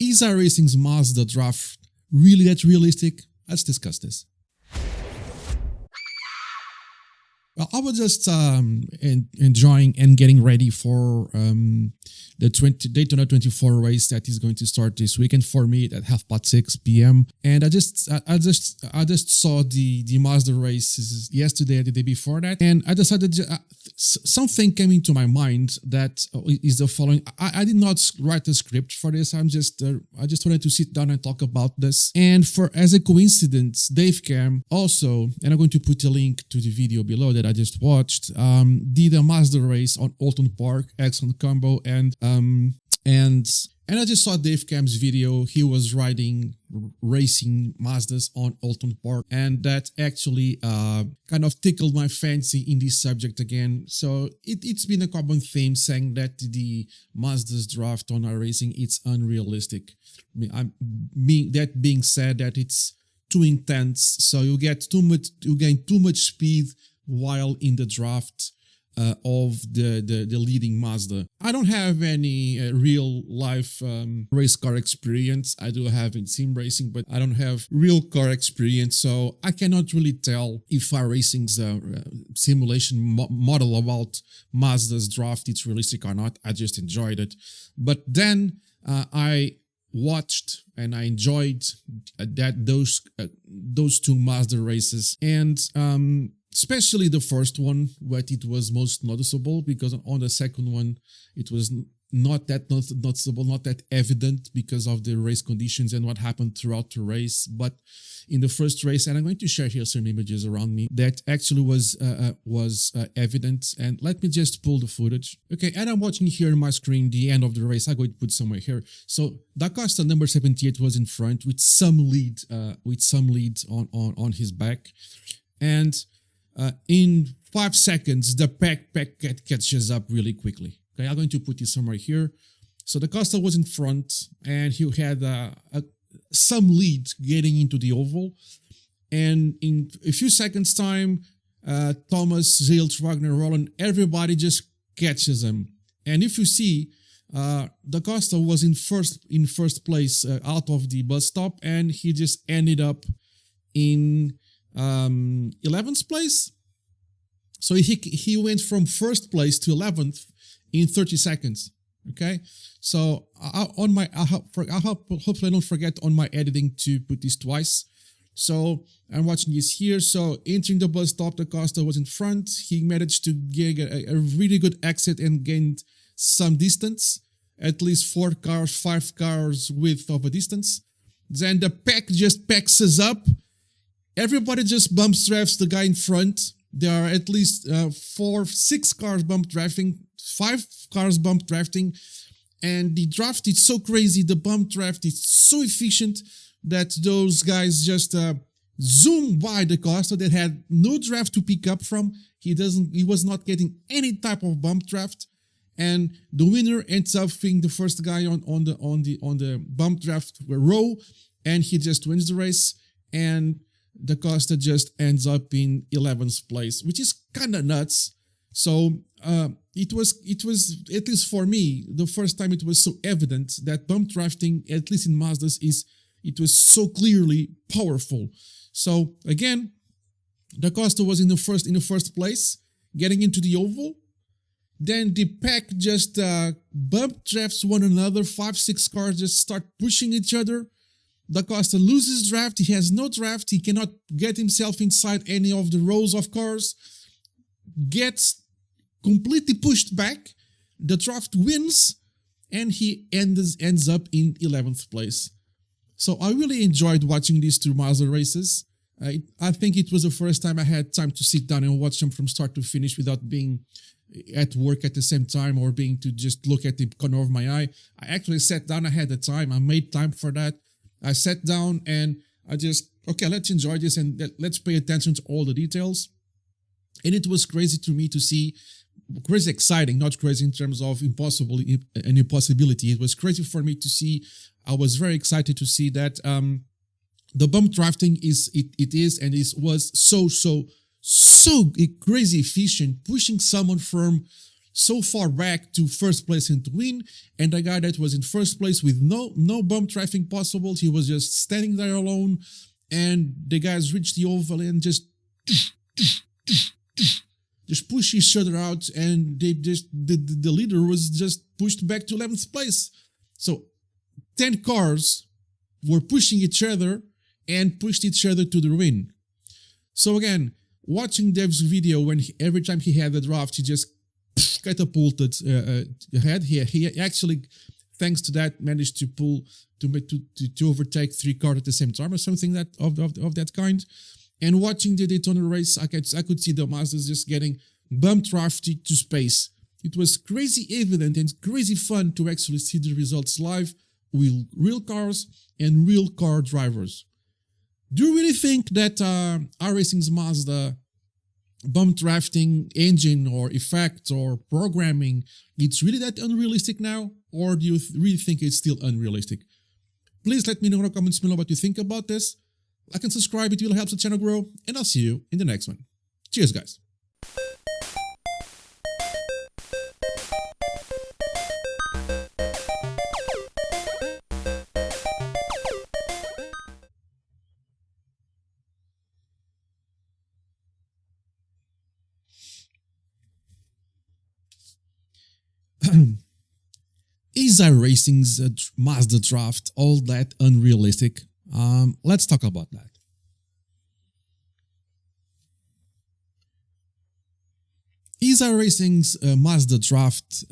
Is iRacing's Mazda draft really that realistic? Let's discuss this. Well, I was just enjoying and getting ready for the Daytona 24 race that is going to start this weekend for me at 6:30 p.m. And I just saw the Mazda races yesterday and the day before that, and I decided something came into my mind that is the following. I did not write a script for this. I just wanted to sit down and talk about this. And as a coincidence, Dave Cam also, and I'm going to put a link to the video below that I just watched, did a Mazda race on Alton Park, excellent combo, and I just saw Dave Cam's video. He was racing Mazdas on Alton Park, and that actually kind of tickled my fancy in this subject again. So it's been a common theme saying that the Mazda's draft on iRacing, it's unrealistic. That being said, that it's too intense, so you gain too much speed while in the draft of the leading Mazda. I don't have any real life race car experience. I do have in sim racing, but I don't have real car experience, so I cannot really tell if iRacing's simulation model about Mazda's draft it's realistic or not. I just enjoyed it. But then I watched and I enjoyed those two Mazda races, and especially the first one, where it was most noticeable, because on the second one it was not that noticeable, not that evident because of the race conditions and what happened throughout the race. But in the first race, and I'm going to share here some images around me, that actually was evident. And let me just pull the footage. Okay, and I'm watching here on my screen the end of the race. I'm going to put somewhere here. So Da Costa number 78 was in front with some lead on his back, and in 5 seconds, the pack catches up really quickly. Okay, I'm going to put it somewhere here. So Da Costa was in front, and he had some lead getting into the oval. And in a few seconds' time, Thomas, Zilt, Wagner, Roland, everybody just catches him. And if you see, Da Costa was in first place out of the bus stop, and he just ended up in 11th place. So he went from first place to 11th in 30 seconds. Okay, so hopefully I don't forget on my editing to put this twice. So I'm watching this here. So entering the bus stop, Da Costa was in front. He managed to get a really good exit and gained some distance, at least 5 cars width of a distance. Then the pack just packs us up. Everybody just bump drafts the guy in front. There are at least 6 cars bump drafting, 5 cars bump drafting, and the draft is so crazy. The bump draft is so efficient that those guys just zoom by Da Costa that had no draft to pick up from. He was not getting any type of bump draft, and the winner ends up being the first guy on the bump draft row, and he just wins the race. And Da Costa just ends up in 11th place, which is kind of nuts. So it was, at least for me, the first time it was so evident that bump drafting, at least in Mazdas, it was so clearly powerful. So again, Da Costa was in the first place, getting into the oval. Then the pack just bump drafts one another. 5-6 cars just start pushing each other. Da Costa loses draft. He has no draft. He cannot get himself inside any of the rows of cars. Gets completely pushed back. The draft wins, and he ends up in 11th place. So I really enjoyed watching these two Mazda races. I think it was the first time I had time to sit down and watch them from start to finish without being at work at the same time or being to just look at the corner of my eye. I actually sat down. I had the time. I made time for that. I sat down and I just, okay, let's enjoy this and let's pay attention to all the details. And it was crazy to me to see, crazy exciting, not crazy in terms of impossibility. It was crazy for me to see. I was very excited to see that the bump drafting was so crazy efficient, pushing someone from so far back to first place and to win, and the guy that was in first place with no bump traffic possible, he was just standing there alone, and the guys reached the oval and just push each other out, and they just the leader was just pushed back to 11th place. So 10 cars were pushing each other and pushed each other to the win. So again, watching Dev's video, when every time he had a draft, he just catapulted ahead. He actually, thanks to that, managed to pull to overtake 3 cars at the same time or something that of that kind. And watching the Daytona race, I could see the Mazdas just getting bump drafted to space. It was crazy evident and crazy fun to actually see the results live with real cars and real car drivers. Do you really think that iRacing's Mazda bump drafting engine or effect or programming, it's really that unrealistic now? Or do you really think it's still unrealistic? Please let me know in the comments below what you think about this. Like and subscribe, it will help the channel grow, and I'll see you in the next one. Cheers, guys. Is iRacing's Mazda draft all that unrealistic? Let's talk about that. Is iRacing's Mazda draft